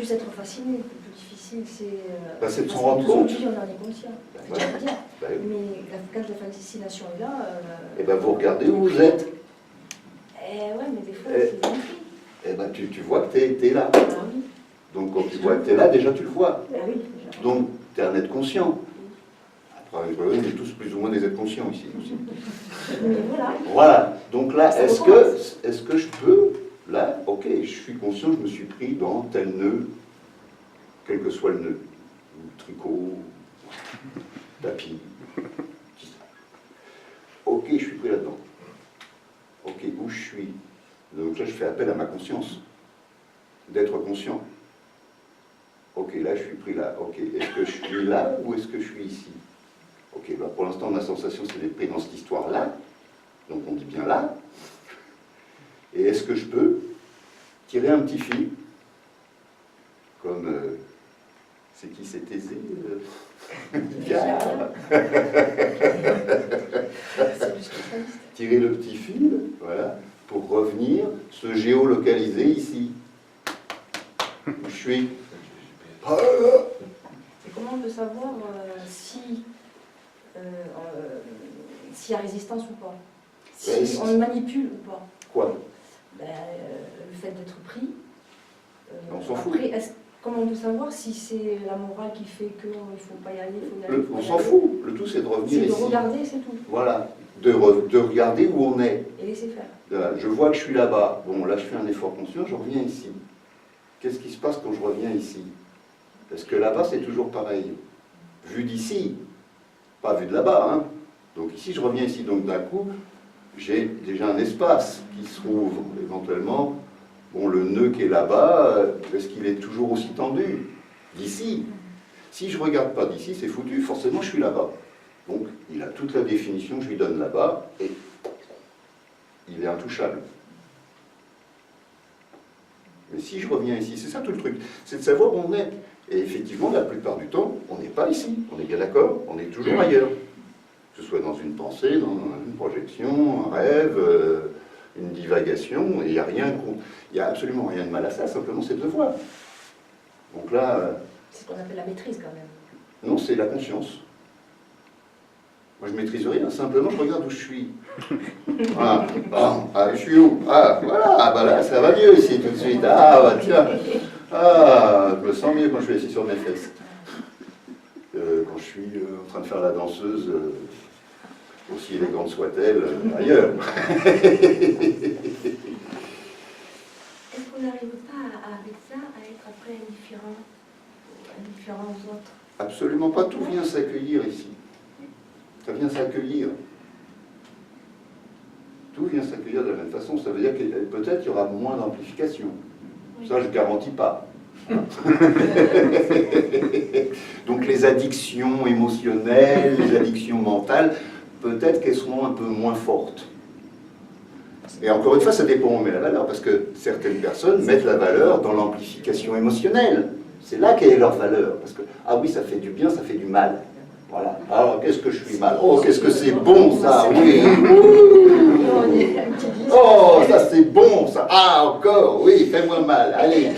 plus être fasciné. Le plus difficile, c'est... c'est de s'en rendre compte. Aujourd'hui, on en est conscient. Voilà. Oui. Mais quand la fascination est là... Et ben vous regardez où vous êtes. Ouais, mais des fois, c'est magnifique. Et ben tu vois que tu es là. Ah oui. Donc quand tu vois que tu es là, déjà tu le vois. Ah oui. Donc tu es un être conscient. Après, on est tous plus ou moins des êtres conscients ici aussi. Mais voilà. Voilà. Donc là, est-ce que je peux, là, ok, je suis conscient, je me suis pris dans tel nœud, quel que soit le nœud, tricot, tapis, tout ça. Ok, je suis pris là-dedans. Ok, où je suis? Donc là, je fais appel à ma conscience, d'être conscient. Ok, là, je suis pris là. Ok, est-ce que je suis là ou est-ce que je suis ici? Ok, bah pour l'instant, ma sensation, c'est d'être pris dans cette histoire-là. Donc on dit bien là. Et est-ce que je peux tirer un petit fil, comme c'est qui s'est aisé tirer le petit fil, voilà, pour revenir se géolocaliser ici. Où je suis. Et comment on peut savoir s'il y a résistance ou pas? Si on le manipule ou pas? Quoi? Le fait d'être pris. On s'en fout. Après, comment on peut savoir si c'est la morale qui fait qu'il ne faut pas y aller, il faut y aller? On s'en fout. Le tout, c'est de revenir ici. C'est de regarder, c'est tout. Voilà. De regarder où on est. Et laisser faire. Voilà. Je vois que je suis là-bas. Bon, là, je fais un effort conscient, je reviens ici. Qu'est-ce qui se passe quand je reviens ici? Parce que là-bas, c'est toujours pareil. Vu d'ici, pas vu de là-bas. Hein. Donc ici, je reviens ici. Donc d'un coup, j'ai déjà un espace qui se rouvre éventuellement. Bon, le nœud qui est là-bas, est-ce qu'il est toujours aussi tendu? D'ici. Si je ne regarde pas d'ici, c'est foutu. Forcément, je suis là-bas. Donc, il a toute la définition que je lui donne là-bas, et il est intouchable. Mais si je reviens ici, c'est ça tout le truc, c'est de savoir où on est. Et effectivement, la plupart du temps, on n'est pas ici. On est bien d'accord, on est toujours ailleurs. Que ce soit dans une pensée, dans une projection, un rêve, une divagation, et il n'y a absolument rien de mal à ça, simplement c'est de le voir. Donc là... c'est ce qu'on appelle la maîtrise quand même. Non, c'est la conscience. Moi je ne maîtrise rien, simplement je regarde où je suis. Ah, je suis où? Ah, voilà, ah, bah là ça va mieux ici tout de suite. Ah, bah tiens, ah, je me sens mieux quand je suis assis sur mes fesses. Quand je suis en train de faire la danseuse, aussi élégante soit-elle, ailleurs. Est-ce qu'on n'arrive pas avec ça à être après indifférent aux autres? Absolument pas, tout vient s'accueillir ici. Ça vient s'accueillir. Tout vient s'accueillir de la même façon. Ça veut dire que peut-être il y aura moins d'amplification. Ça, je ne garantis pas. Donc les addictions émotionnelles, les addictions mentales, peut-être qu'elles seront un peu moins fortes. Et encore une fois, ça dépend où on met la valeur, parce que certaines personnes mettent la valeur dans l'amplification émotionnelle. C'est là qu'est leur valeur. Parce que, ah oui, ça fait du bien, ça fait du mal. Voilà. Alors, qu'est-ce que je suis mal? Oh, qu'est-ce que c'est bon, ça, oui. Oh, ça, c'est bon, ça. Ah, encore, oui, fais-moi mal, allez.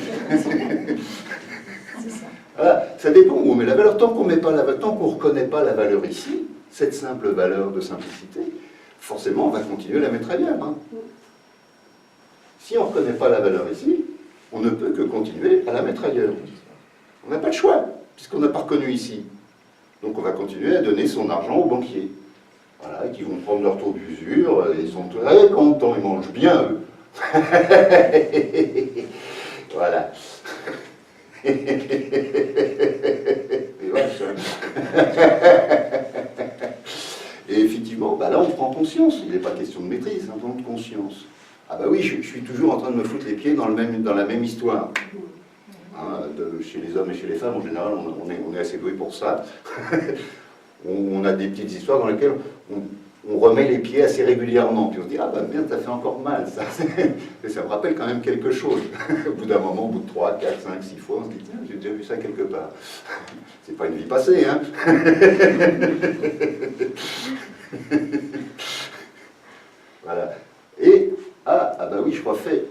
Voilà. Ça dépend où on met la valeur. Tant qu'on ne reconnaît pas la valeur ici, cette simple valeur de simplicité, forcément, on va continuer à la mettre ailleurs. Hein. Si on ne reconnaît pas la valeur ici, on ne peut que continuer à la mettre ailleurs. On n'a pas le choix, puisqu'on n'a pas reconnu ici. Donc on va continuer à donner son argent aux banquiers. Voilà, qui vont prendre leur taux d'usure, ils sont très contents, ils mangent bien, eux. Voilà. Et effectivement, bah là on prend conscience, il n'est pas question de maîtrise, on prend de conscience. Ah bah oui, je suis toujours en train de me foutre les pieds dans la même histoire. Hein, chez les hommes et chez les femmes, en général, on est assez doué pour ça. On a des petites histoires dans lesquelles on remet les pieds assez régulièrement. Puis on se dit, ah bah merde, ça fait encore mal, ça. Et ça me rappelle quand même quelque chose. Au bout d'un moment, au bout de 3, 4, 5, 6 fois, on se dit, tiens, j'ai déjà vu ça quelque part. C'est pas une vie passée, hein. Voilà. Et, ah bah oui, je refais.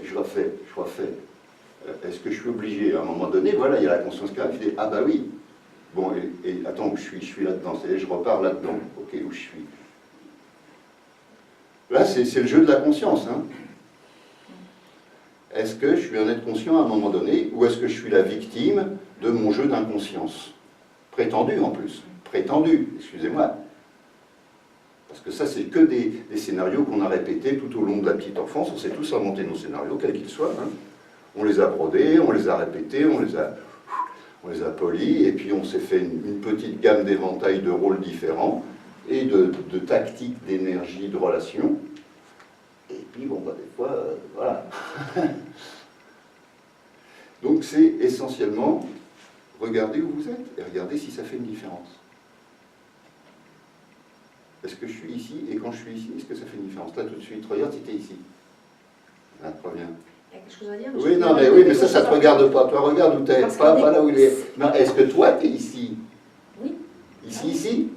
est-ce que je suis obligé, à un moment donné, voilà, il y a la conscience qui arrive, je dis, ah bah oui, bon, et attends, où je suis là-dedans, c'est je repars là-dedans, ok, où je suis. Là, c'est le jeu de la conscience, hein. Est-ce que je suis un être conscient à un moment donné, ou est-ce que je suis la victime de mon jeu d'inconscience? Prétendu en plus, prétendu, excusez-moi. Parce que ça, c'est que des scénarios qu'on a répétés tout au long de la petite enfance. On s'est tous inventé nos scénarios, quels qu'ils soient. Hein. On les a brodés, on les a répétés, on les a polis, et puis on s'est fait une petite gamme d'éventails de rôles différents, et de tactiques, d'énergie, de relations. Et puis, bon, bah, des fois, voilà. Donc, c'est essentiellement regardez où vous êtes, et regardez si ça fait une différence. Est-ce que je suis ici, et quand je suis ici, est-ce que ça fait une différence? Là, tout de suite, regarde si tu es ici. Là, reviens. Il y a quelque chose à dire? Oui, non, mais, oui, mais ça ne te regarde pas. Toi, regarde où tu es, pas là où il est. Non, est-ce que toi, tu es ici? Oui. Ici, ici?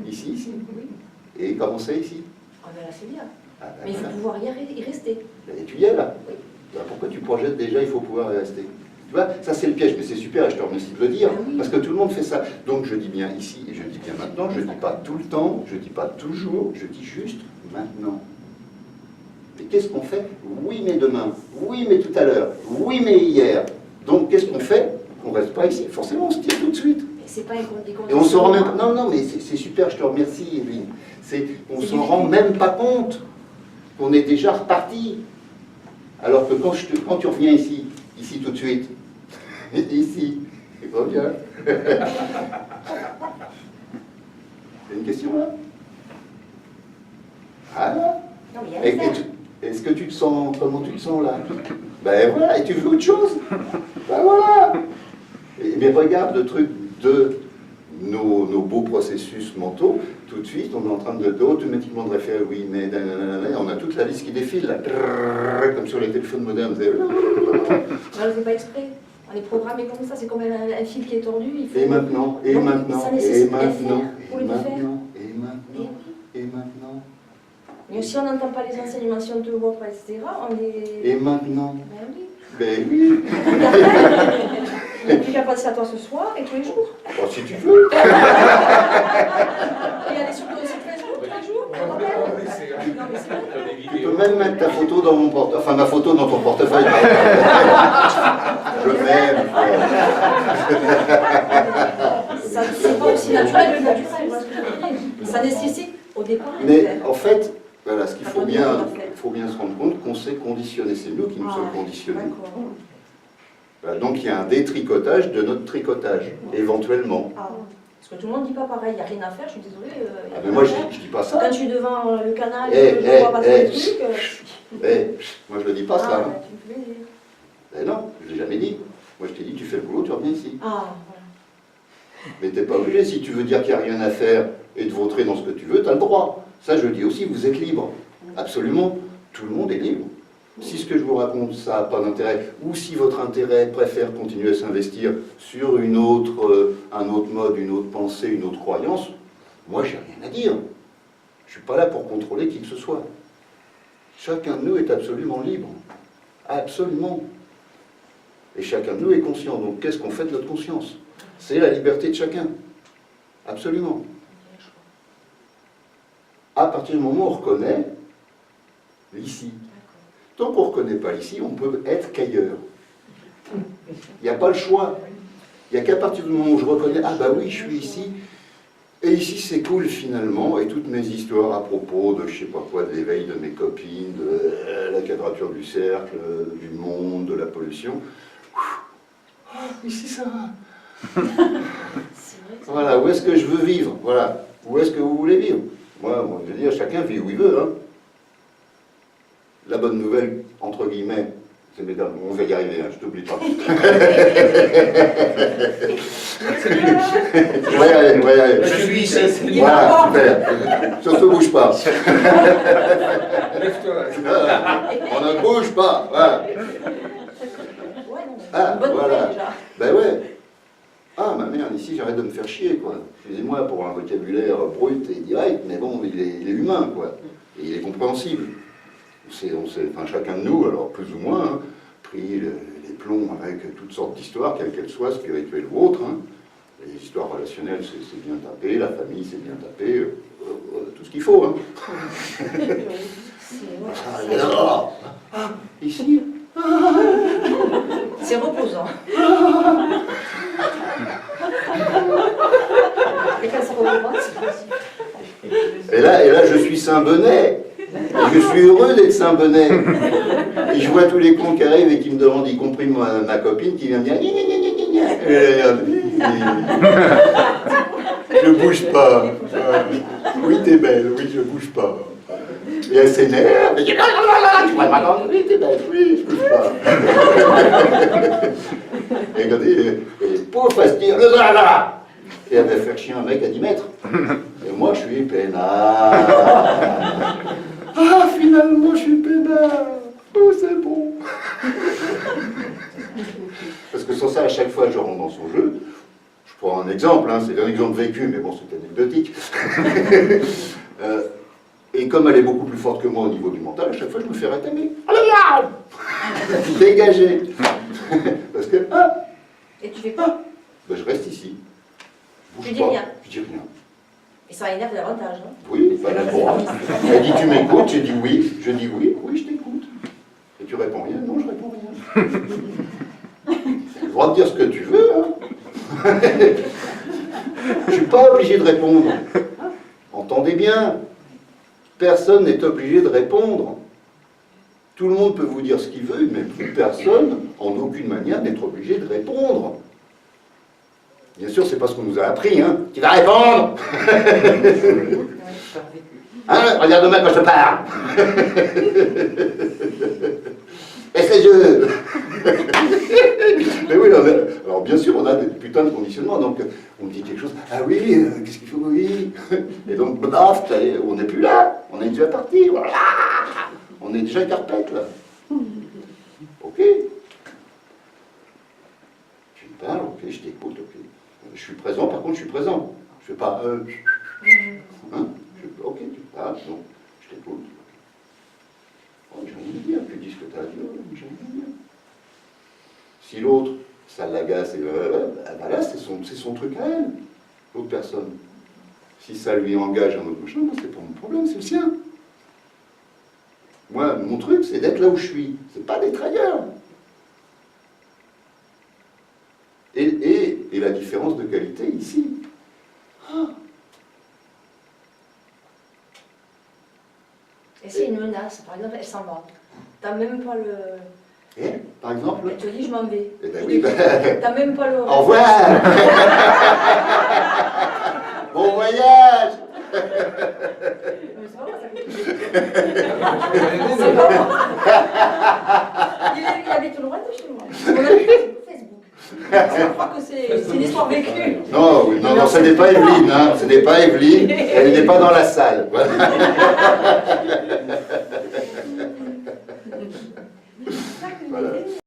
Ici, ici? Oui. Et comment c'est ici? Ah ben là, c'est bien. Ah, ben, Mais il faut voilà. pouvoir y rester. Et tu y es là? Oui. Ben, pourquoi tu projettes déjà, il faut pouvoir y rester? Tu vois, ça c'est le piège, mais c'est super, et je te remercie de le dire, Oui. parce que tout le monde fait ça. Donc je dis bien ici, et je dis bien maintenant, je ne dis pas tout le temps, je ne dis pas toujours, je dis juste maintenant. Et qu'est-ce qu'on fait? Oui, mais demain, oui, mais tout à l'heure, oui, mais hier. Donc qu'est-ce qu'on fait? On ne reste pas ici, forcément on se tire tout de suite. Mais c'est pas des conditions. Et on s'en rend même pas... Non, non, mais c'est super, je te remercie, Evelyne. On s'en rend même pas compte qu'on est déjà reparti. Alors que quand tu reviens ici tout de suite, ici, reviens. C'est une question, là? Ah là? Non, mais il y a Est-ce que tu te sens... Comment tu te sens, là? Ben voilà, et tu veux autre chose? Ben voilà. Mais regarde le truc de nos beaux processus mentaux, tout de suite, on est en train automatiquement de référer, oui, mais on a toute la liste qui défile, là, comme sur les téléphones modernes. Non, on ne le fait pas exprès. On est programmé comme ça, c'est comme un fil qui est tordu. Il faut... Et maintenant, et donc, maintenant, ça et nécessite maintenant, pour et le faire. maintenant, et maintenant, Et oui. et maintenant, Mais si on n'entend pas les enseignements si on te voit pas, etc., on est... et maintenant. Ben oui. Ben oui. Il n'y a plus qu'à penser à toi ce soir et tous les jours. Bon, si tu veux. Et aller sur ton site Facebook tous les jours. Non, mais c'est vrai. Tu peux même mettre ta photo dans mon portefeuille, enfin ma photo dans ton portefeuille. Je m'aime. C'est pas aussi naturel que naturel, voilà ce que je veux dire. Ça nécessite au départ. Mais en fait, voilà, ce qu'il faut bien se rendre compte qu'on s'est conditionné, c'est nous qui nous sommes conditionnés. D'accord. Voilà, donc il y a un détricotage de notre tricotage, éventuellement. Ah, parce que tout le monde ne dit pas pareil, il n'y a rien à faire, je suis désolée. Ah, mais moi je dis pas ça. Quand je suis devant le canal et que je vois passer des trucs... Moi je le dis pas ça. Hein. Tu me fais dire. Eh non, je l'ai jamais dit. Moi je t'ai dit, tu fais le boulot, tu reviens ici. Ah, voilà. Mais t'es pas obligé, si tu veux dire qu'il n'y a rien à faire et de vautrer dans ce que tu veux, tu as le droit. Ça je dis aussi, vous êtes libre. Absolument, tout le monde est libre. Si ce que je vous raconte, ça n'a pas d'intérêt, ou si votre intérêt préfère continuer à s'investir sur un autre mode, une autre pensée, une autre croyance, moi j'ai rien à dire. Je ne suis pas là pour contrôler qui que ce soit. Chacun de nous est absolument libre. Absolument. Et chacun de nous est conscient. Donc qu'est-ce qu'on fait de notre conscience? C'est la liberté de chacun. Absolument. À partir du moment où on reconnaît l'ici. Tant qu'on ne reconnaît pas ici, on peut être qu'ailleurs. Il n'y a pas le choix. Il n'y a qu'à partir du moment où je reconnais, ah bah oui, je suis ici, et ici c'est cool finalement, et toutes mes histoires à propos de je sais pas quoi, de l'éveil de mes copines, de la quadrature du cercle, du monde, de la pollution, ici ça va. Voilà, où est-ce que je veux vivre? Voilà, où est-ce que vous voulez vivre? Moi, je veux dire, chacun vit où il veut, hein. La bonne nouvelle, entre guillemets, c'est mesdames, on va y arriver, hein, je t'oublie pas. On va y arriver. Je suis ici. Voilà, super. Surtout bouge pas. Lève-toi. On ne bouge pas. Voilà. Ah, voilà. Ben ouais. Ah, ma merde, ici, j'arrête de me faire chier, quoi. Excusez-moi pour un vocabulaire brut et direct, mais bon, il est humain, quoi. Et il est compréhensible. Enfin, chacun de nous, alors plus ou moins, hein, pris les plombs avec toutes sortes d'histoires, quelles qu'elles soient, spirituelles ou autres. Hein. Les histoires relationnelles, c'est bien tapé, la famille, c'est bien tapé, tout ce qu'il faut. Hein. Et alors, ici, c'est reposant. Et quand ça recommence, et là, je suis Saint-Benet. Et je suis heureux d'être Saint-Benet. Et je vois tous les cons qui arrivent et qui me demandent, y compris ma copine, qui vient me dire gna, gna, gna, gna, gna. Je bouge pas. Oui, t'es belle, oui, je bouge pas. Et elle s'énerve, elle dit tu vois ma oui, t'es belle, oui, je bouge pas. Et quand elle dit, pauvre fastidieux, et elle va faire chier un mec à 10 mètres. Et moi, je suis peinard. Ah, finalement, je suis peinard. Oh, c'est bon. Parce que sans ça, à chaque fois, je rentre dans son jeu. Je prends un exemple, hein, c'est un exemple vécu, mais bon, c'est anecdotique. Et comme elle est beaucoup plus forte que moi au niveau du mental, à chaque fois, je me fais rétamer. Ah là là, dégagez. Parce que, et tu fais quoi? Ben, je reste ici. Je Tu bouge dis pas. rien. Je dis rien. Et ça énerve davantage. Hein. Oui, ben, bon. Elle dit tu m'écoutes, j'ai dit oui. Je dis oui, oui, je t'écoute. Et tu réponds rien? Non, je réponds rien. Tu as le droit de dire ce que tu veux. Hein. Je ne suis pas obligé de répondre. Entendez bien. Personne n'est obligé de répondre. Tout le monde peut vous dire ce qu'il veut, mais plus personne, en aucune manière, n'est obligé de répondre. Bien sûr, c'est pas ce qu'on nous a appris, hein. Tu vas répondre. Hein, regarde-moi quand je te parle. Laisse les yeux. Mais oui, alors bien sûr, on a des putains de conditionnements, donc on me dit quelque chose, ah oui, qu'est-ce qu'il faut, oui. Et donc, baf, on n'est plus là, on est déjà parti, voilà. On est déjà carpette, là. Ok. Tu me parles, ok, je t'écoute, ok. Je suis présent, par contre, je suis présent. Je fais pas, hein, ok, tu parles, donc, je t'écoute. Oh, j'ai rien à dire, tu dis ce que tu as à dire, j'ai rien à dire. Si l'autre, ça l'agace, et ben là, c'est son truc à elle, l'autre personne. Si ça lui engage un autre machin, c'est pas mon problème, c'est le sien. Moi, mon truc, c'est d'être là où je suis, c'est pas d'être ailleurs. Et la différence de qualité ici. Ah. Et c'est une menace, par exemple, elle s'en va. T'as même pas le... Et, par exemple... Elle te dit, je m'en vais. Eh ben oui, ben... T'as même pas le... Au revoir. Bon voyage. Mais c'est pas moi, ça fait... C'est pas moi. Il habite loin de chez moi. On a vu Facebook. Je crois que c'est une histoire vécue. Non, oui, non, ce n'est pas Evelyne, hein, ce n'est pas Evelyne, elle n'est pas dans la salle. Voilà.